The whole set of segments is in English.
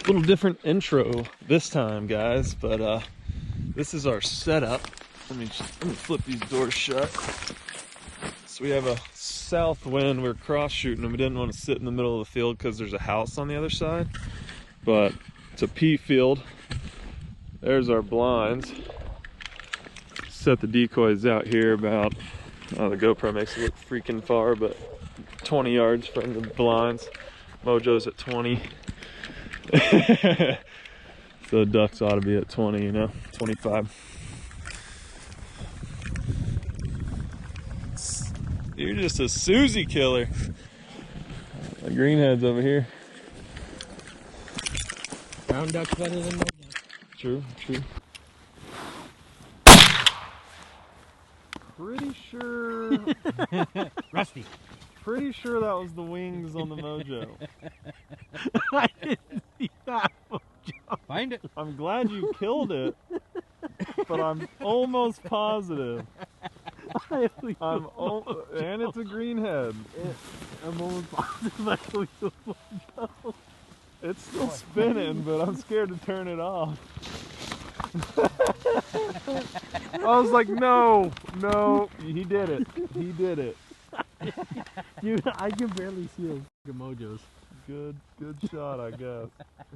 Little different intro this time, guys, but this is our setup. Let me flip these doors shut. So we have a south wind. We're cross shooting, and we didn't want to sit in the middle of the field because there's a house on the other side. But it's a pea field. There's our blinds. Set the decoys out here about, the GoPro makes it look freaking far, but 20 yards from the blinds. Mojo's at 20. So the ducks ought to be at 20, 25. You're just a Susie killer. The greenhead's over here. Brown duck's better than no duck. True. Pretty sure. Rusty. Pretty sure that was the wings on the Mojo. I didn't see that Mojo. Find it. I'm glad you killed it, but I'm almost positive. And it's a greenhead. I'm almost positive I killed Mojo. It's still spinning, but I'm scared to turn it off. I was like, no, he did it. Dude, I can barely see those Mojos. Good shot, I guess.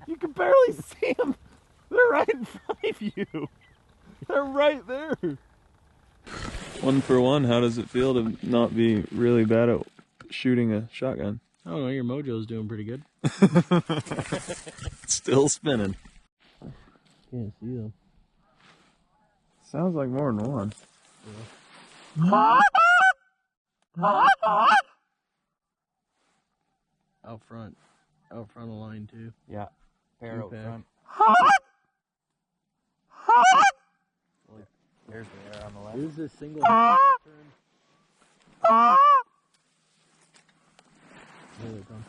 You can barely see them. They're right in front of you. They're right there. 1 for 1, how does it feel to not be really bad at shooting a shotgun? I don't know, your Mojo's doing pretty good. Still spinning. Can't see them. Sounds like more than one. Yeah. Out front of the line too. Yeah, pair out front. There's the air on the left. Here's this single turn. There they come.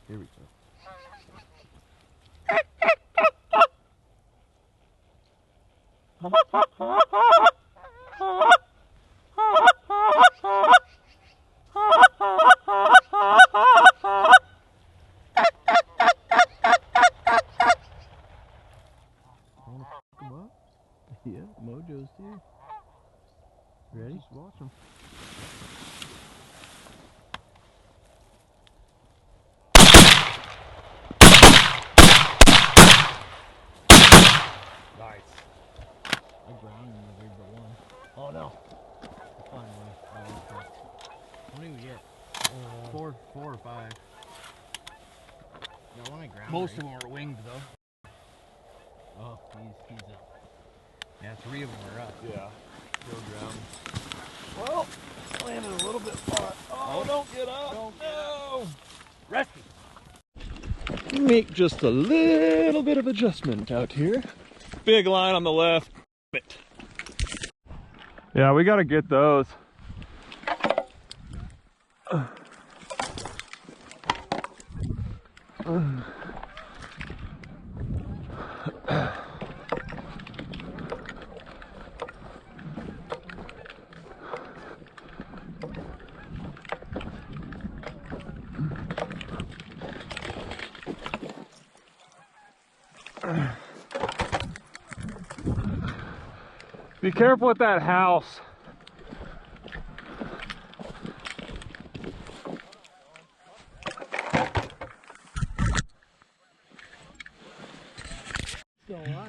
Here we go. Yeah, Mojo's too. Ready? Just watch them. Nice. I ground in the but one. Oh no. Finally. How many we get? 4 or 5. Got one I ground. Most of them are winged though. Oh, he's up. Yeah, 3 of them are up. Yeah. Go ground. Well, landed a little bit far. Oh, don't get up. No. Rescue. Make just a little bit of adjustment out here. Big line on the left. Yeah, we got to get those. Be careful with that house.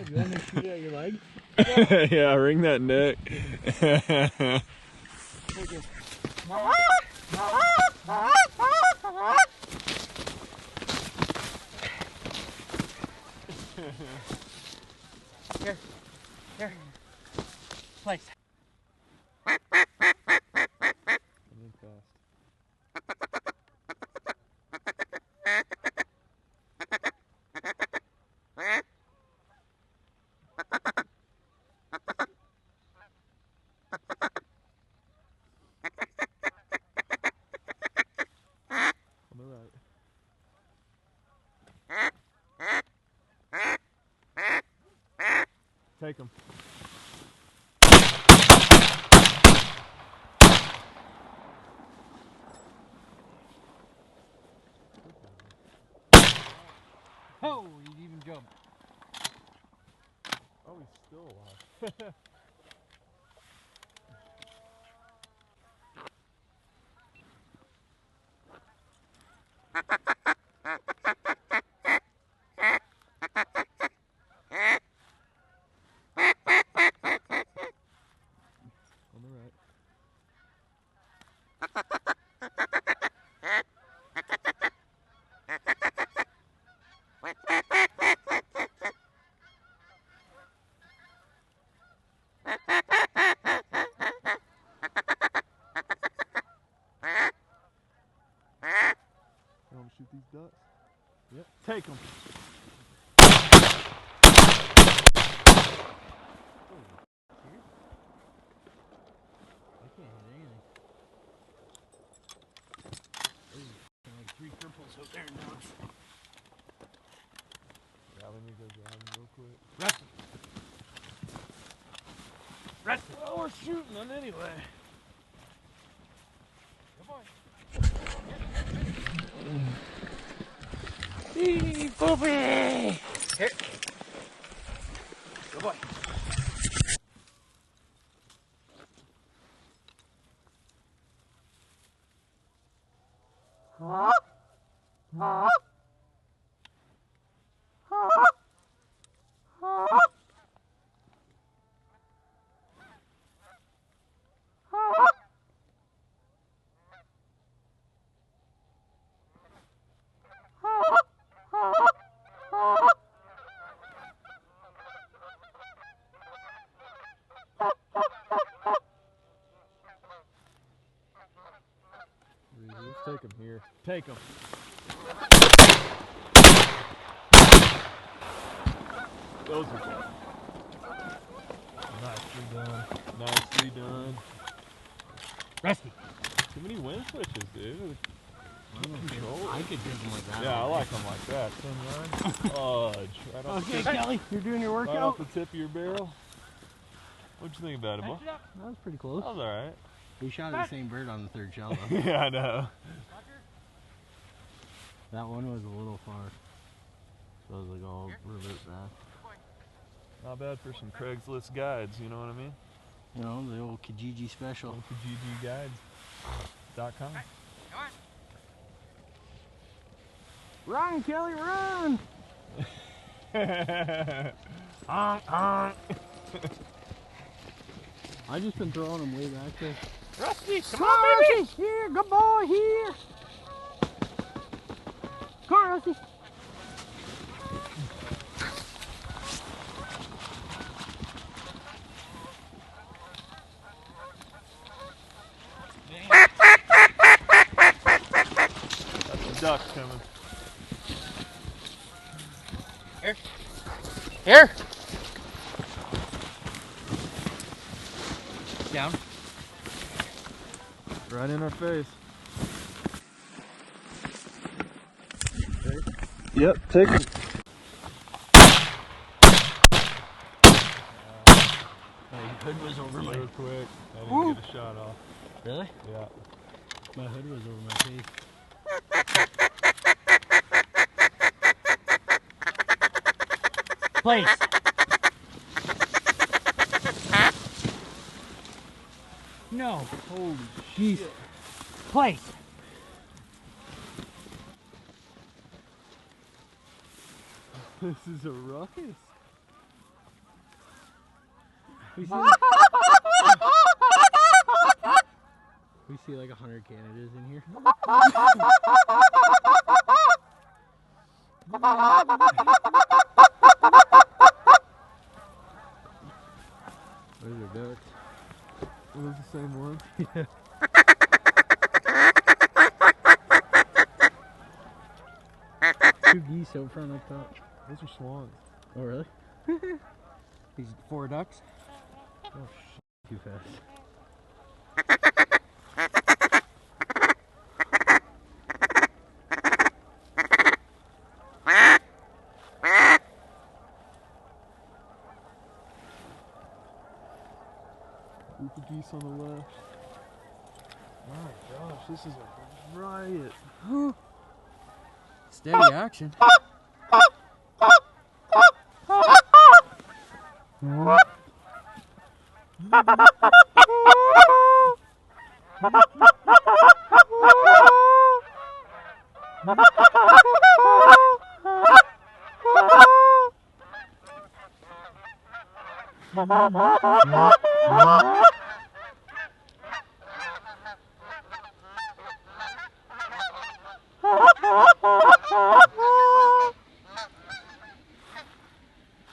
You want me to shoot it at your leg? Yeah, wring that neck. Here. Place. Take him. Oh, he even jumped. Oh, he's still alive. On the right. You want to shoot these ducks? Yep. Take them. I can't hit anything. Like 3 cripples out there now. Yeah, let me go grab him real quick. Rest. Well, we're shooting them anyway. Hey, Poopy! Here. Good boy. Let's take him here. Take him. Those are good. Nicely done. Nicely done. Resty. Too many wind switches, dude. I could do them like that. Yeah, I like them like that. 10 yards. Fudge. Right off, Okay, Kelly, you're doing your right workout? off the tip of your barrel. What'd you think about it, boy? That was pretty close. That was alright. We shot at the same bird on the 3rd shell though. Yeah, I know. That one was a little far. So I was like, oh, revert back. Not bad for some Craigslist guides, you know what I mean? You know, the old Kijiji special. GGguides.com. Run, Kelly, run! Honk, honk. I just been throwing them way back there. Rusty, Come on, Rusty! Here, good boy, here! Come on, Rusty! That's the ducks coming. Here. Here. Down. Right in our face. Yep, take it. My hood was over my... Real quick. I didn't get a shot off. Really? Yeah. My hood was over my face. Place. No. Holy jeez. Place. This is a ruckus. We see like 100 Canadas in here. Those are ducks. Are those the same one? Yeah. Two geese out front up top. Those are swans. Oh, really? These 4 ducks. Oh, too fast. Group of geese on the left. My gosh, this is a riot. Steady action.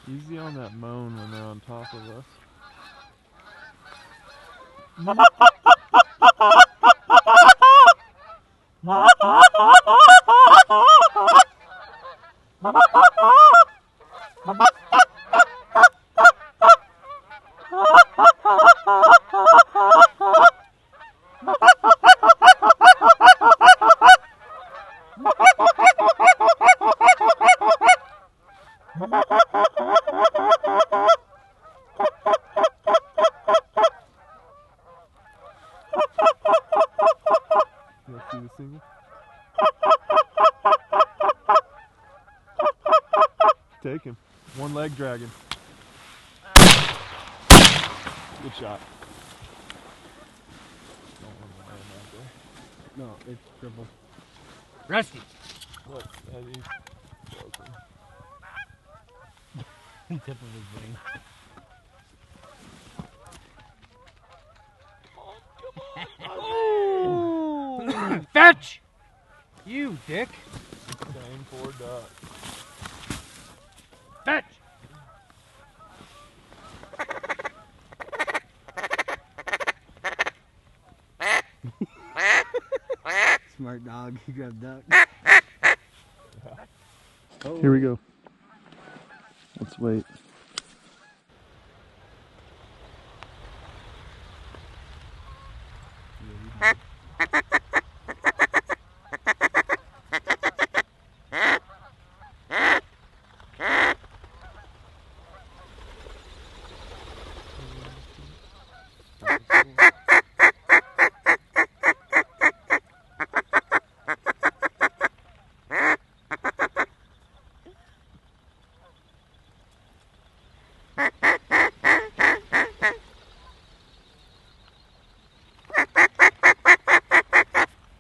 Easy on that moan when they're on top of us. You see the single? Take him. One leg dragon. Good shot. Don't want to land out there. No, it's triple. Rusty. Look, Eddie's broken. Tip of his wing. Fetch! You dick. Same poor duck. Fetch! Smart dog. He grabbed duck. Oh. Here we go. Let's wait.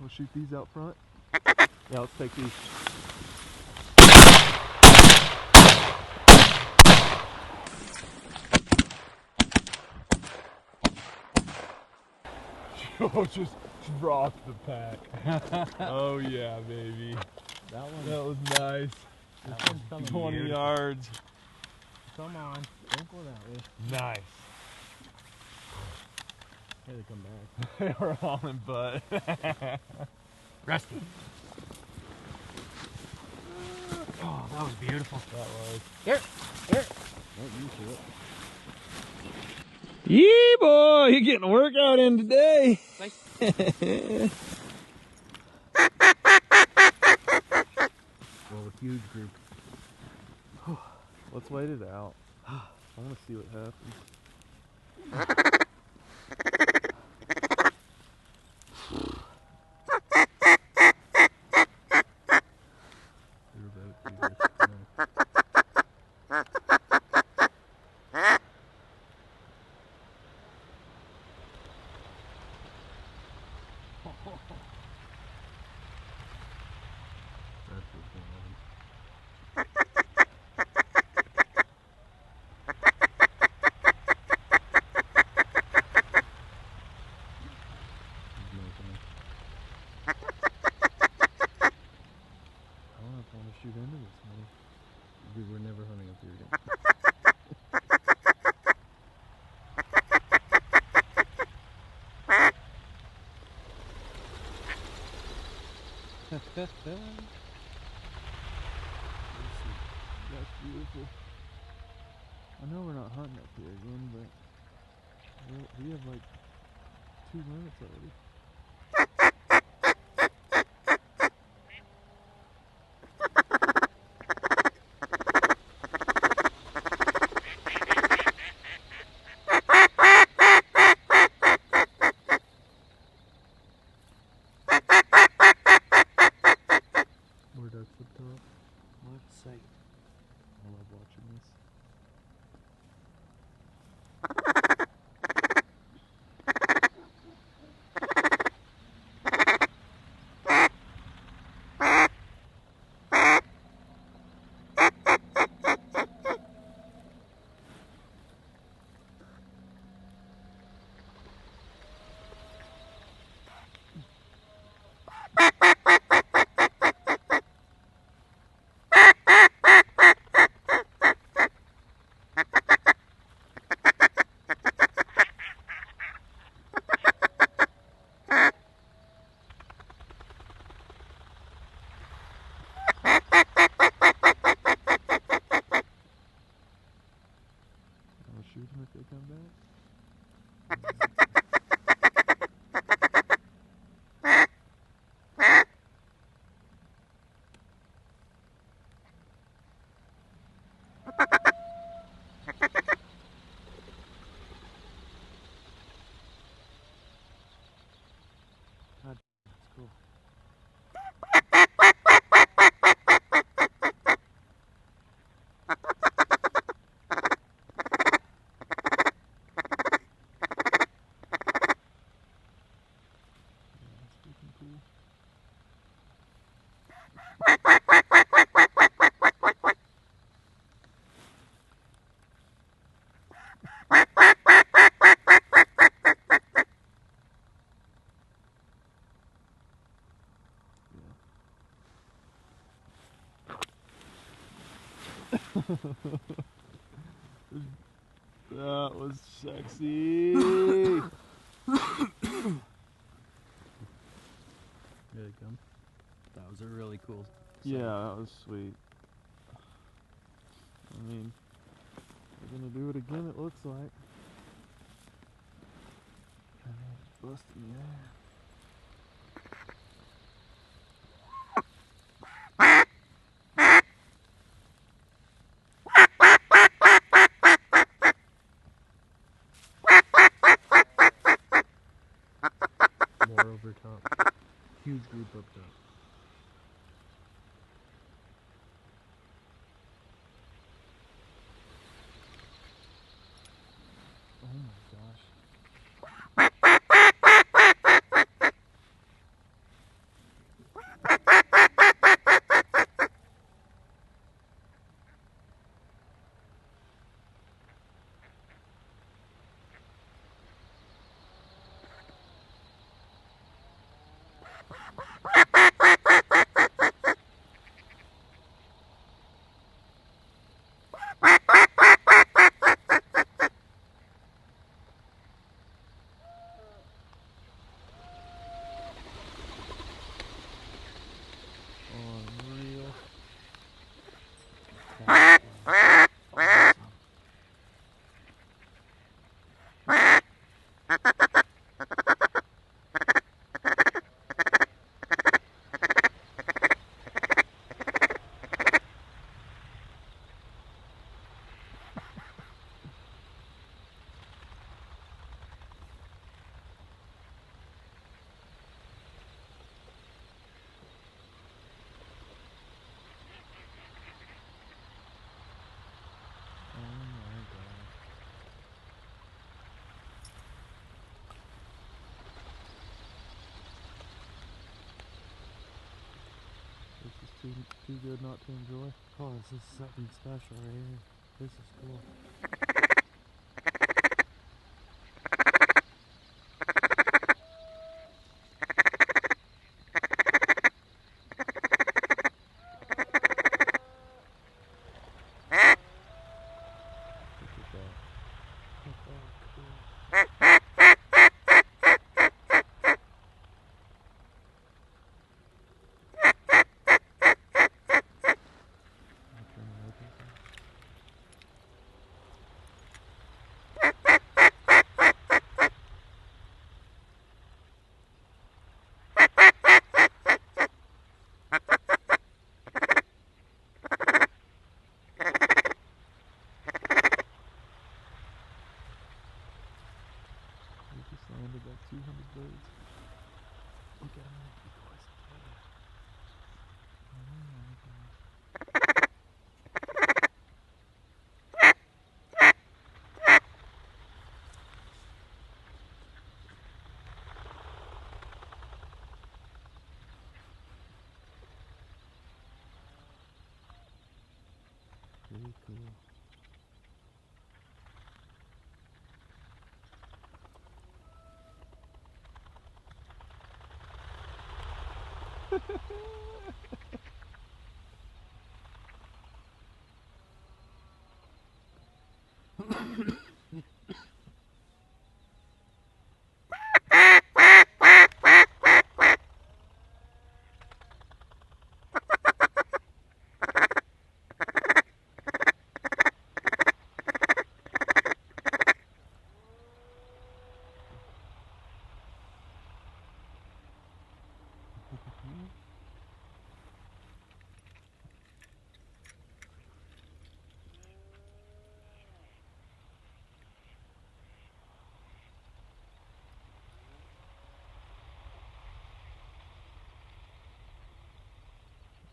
We'll shoot these out front. Yeah, let's take these. Joe just dropped the pack. Oh yeah, baby. That one. That was nice. That one's coming 20 weird. yards. Come on. Don't go that way. Nice. Here they come back. They were all in butt. Rusty. Oh, that was beautiful. That was. Here. Here. Right into it. Yeah, boy, you're getting a workout in today. Thanks. Well, a huge group. Let's wait it out. I want to see what happens. That's beautiful. I know we're not hunting up here again, but we have like 2 minutes already. More ducks up top. What sight? I love watching this. I'll shoot them if they come back. That's cool. Yeah, that's freaking cool. That was sexy. Here they come. That was a really cool sight. Yeah, that was sweet. I mean, we're gonna do it again, it looks like. Busting the air. More over top. Huge group up top. Oh my gosh. Unreal. That was awesome. Oh my god. This is too good not to enjoy. Oh, this is something special right here. This is cool. Look at that. Oh, cool. cool.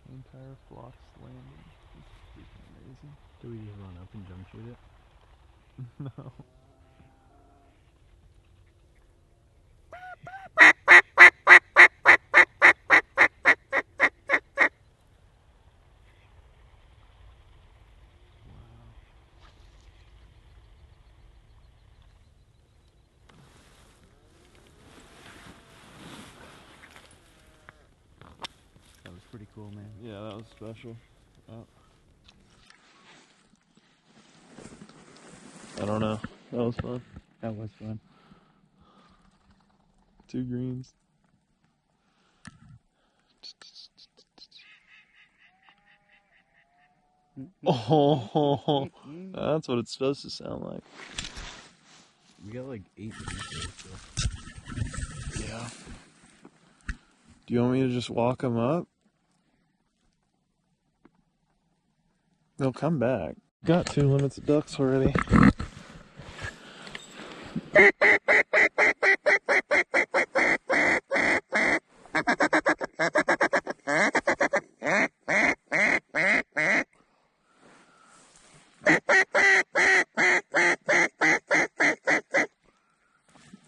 The entire flock's landing. It's freaking amazing. Do we just run up and jump shoot it? No. That was pretty cool, man. Yeah, that was special. I don't know. That was fun. That was fun. 2 greens. Oh, that's what it's supposed to sound like. We got like 8 decoys, so. Yeah. Do you want me to just walk them up? They'll come back. Got 2 limits of ducks already.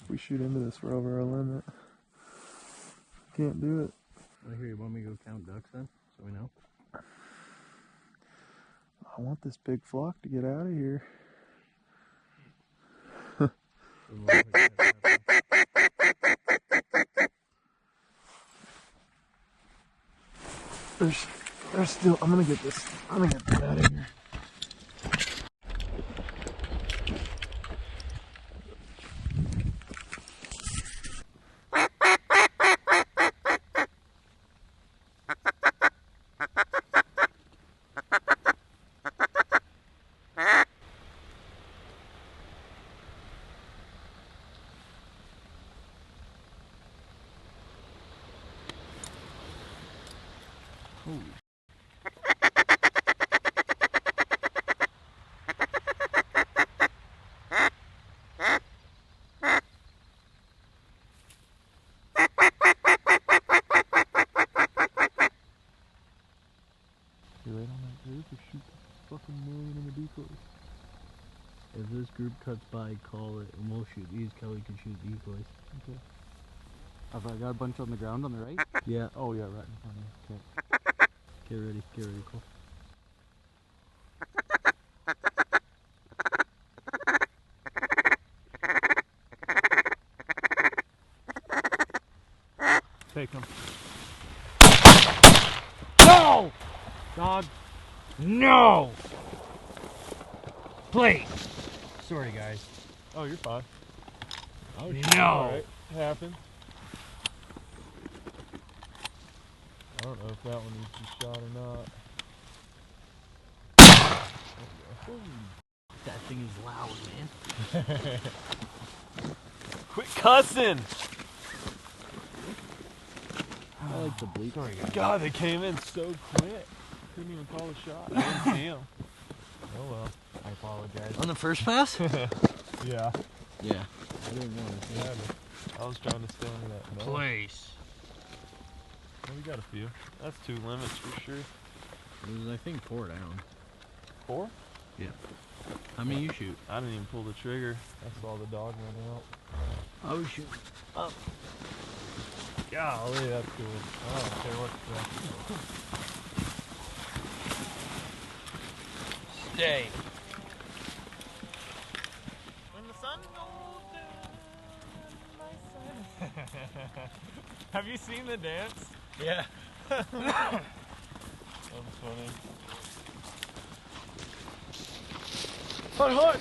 If we shoot into this, we're over our limit. Can't do it. Well, here, you want me to go count ducks then? So we know? I want this big flock to get out of here. There's still, I'm gonna get this, I'm gonna get that out of here. Holy. You're right on that group or shoot fucking million in the decoys. If this group cuts by, call it, and we'll shoot these. Kelly can shoot decoys. Okay. Have I got a bunch on the ground on the right? Yeah. Oh yeah, right in front of you. Okay. Get ready, Cole. Take them. No! Dog. No! Please. Sorry, guys. Oh, you're fine. No! Alright, it happened. I don't know if that one needs to be shot or not. That thing is loud, man. Quit cussing! I like the bleep. Sorry, guys. God, they came in so quick. Couldn't even call a shot. I didn't see him. Oh well. I apologize. On the first pass? Yeah. Yeah. I didn't know. Yeah, I was trying to stay under that. No. Please. Well, we got a few. That's 2 limits for sure. It was, I think, 4 down. 4? Yeah. How many you shoot? I didn't even pull the trigger. I saw the dog run out. I was shooting up. Golly, that's cool. I don't care what the day. When the sun goes down, my sun. Have you seen the dance? Yeah. That was funny. Hunt, hunt!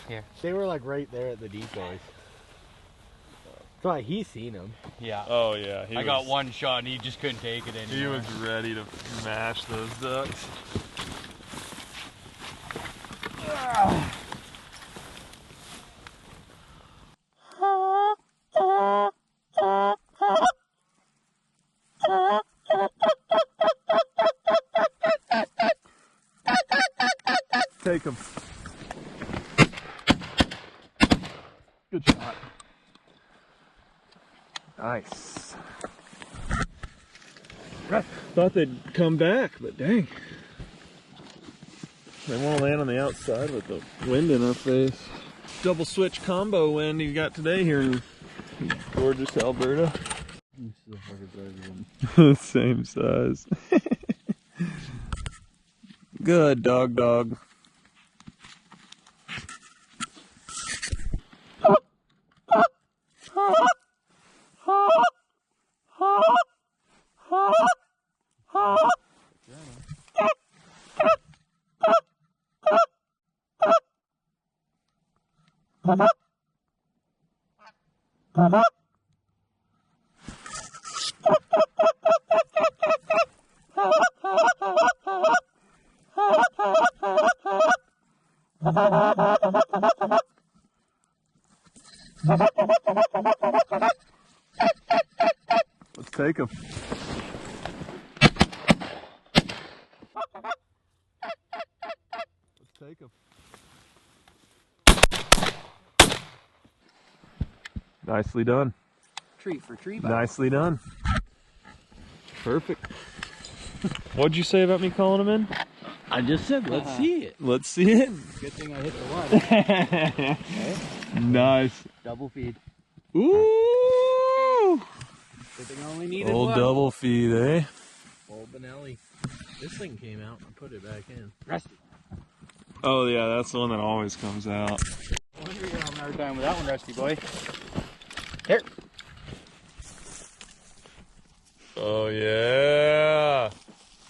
Here. They were like right there at the decoys. That's why he's seen them. Yeah. Oh yeah, I got one shot and he just couldn't take it anymore. He was ready to mash those ducks. Take him. Good shot. Nice. Thought they'd come back, but dang. They want to land on the outside with the wind in our face. Double switch combo wind you got today here in gorgeous Alberta. Same size. Good dog, dog. Let's take him. Let's take him. Nicely done. Treat for treat. Nicely done. Perfect. What'd you say about me calling him in? I just said, let's see it. Let's see it. Good thing I hit the one. Okay. Nice. Double feed. Ooh! Good thing I only needed Old one. double feed, eh? Old Benelli. This thing came out. I put it back in. Rusty. Oh yeah, that's the one that always comes out. I wonder you're having a hard time with that one, Rusty boy. Here. Oh yeah.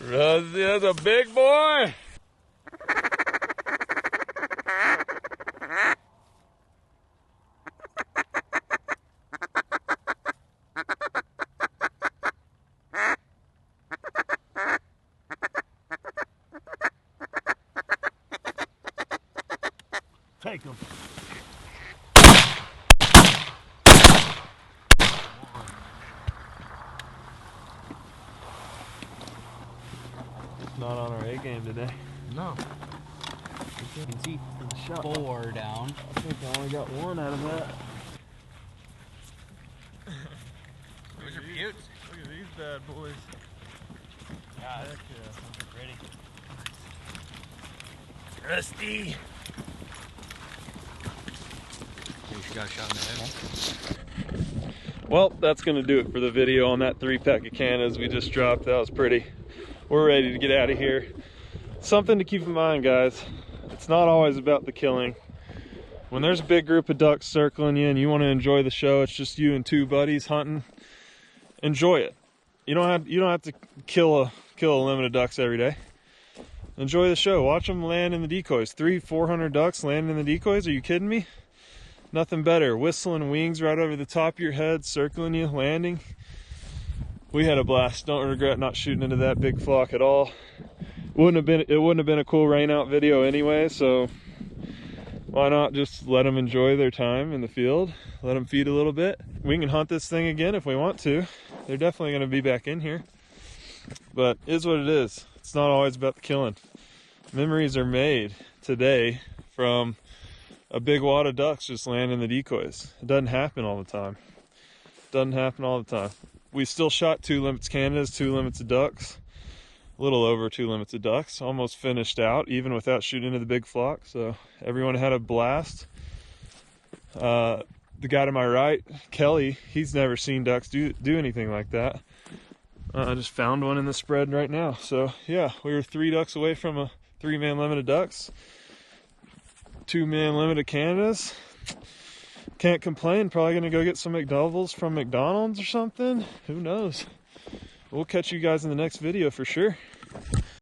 Rusty, that's a big boy. Take him. Not on our A game today. No. You can see The shot. 4 down. I think I only got one out of that. Those are cute. Look at these bad boys. Yeah, Heck yeah. pretty. Rusty. You got a shot in the head. Well, that's going to do it for the video on that 3-pack of Cannas we just dropped. That was pretty. We're ready to get out of here. Something to keep in mind, guys. It's not always about the killing. When there's a big group of ducks circling you and you want to enjoy the show, it's just you and 2 buddies hunting. Enjoy it. You don't have to kill a limit of ducks every day. Enjoy the show. Watch them land in the decoys. 300-400 ducks land in the decoys. Are you kidding me? Nothing better. Whistling wings right over the top of your head, circling you, landing. We had a blast. Don't regret not shooting into that big flock at all. It wouldn't have been a cool rain out video anyway, so why not just let them enjoy their time in the field, let them feed a little bit. We can hunt this thing again if we want to. They're definitely going to be back in here, but it is what it is. It's not always about the killing. Memories are made today from a big wad of ducks just landing the decoys. It doesn't happen all the time. Doesn't happen all the time. We still shot 2 limits Canada's, 2 limits of ducks. A little over 2 limits of ducks. Almost finished out, even without shooting into the big flock. So everyone had a blast. The guy to my right, Kelly, he's never seen ducks do anything like that. I just found one in the spread right now. So yeah, we were 3 ducks away from a 3-man limit of ducks. 2-man limit of Canada's. Can't complain. Probably gonna go get some McDoubles from McDonald's or something. Who knows? We'll catch you guys in the next video for sure.